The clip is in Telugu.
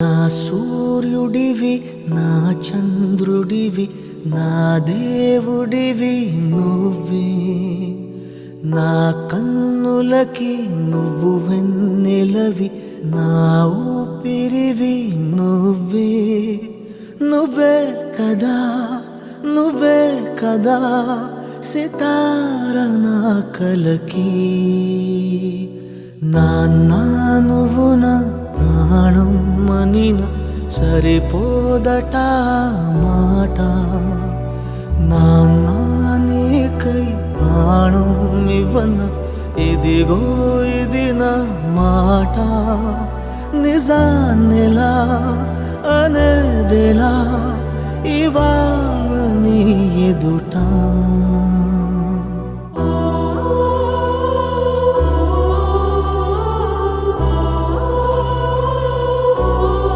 నా సూర్యుడివి నా చంద్రుడివి నా దేవుడివి నువ్వే నా కన్నులకి నువ్వు వెన్నెలవి నా ఊపిరివి నువ్వే నువ్వే కదా నువ్వే కదా సితార నా కలకి నాన్నా నువ్వు నా ప్రాణం మనిన సరిపోదట మాట నాన్నా నీకై ప్రాణం ఇవ్వన ఇదిగో ఇది నా మాట నిజాన్నెలా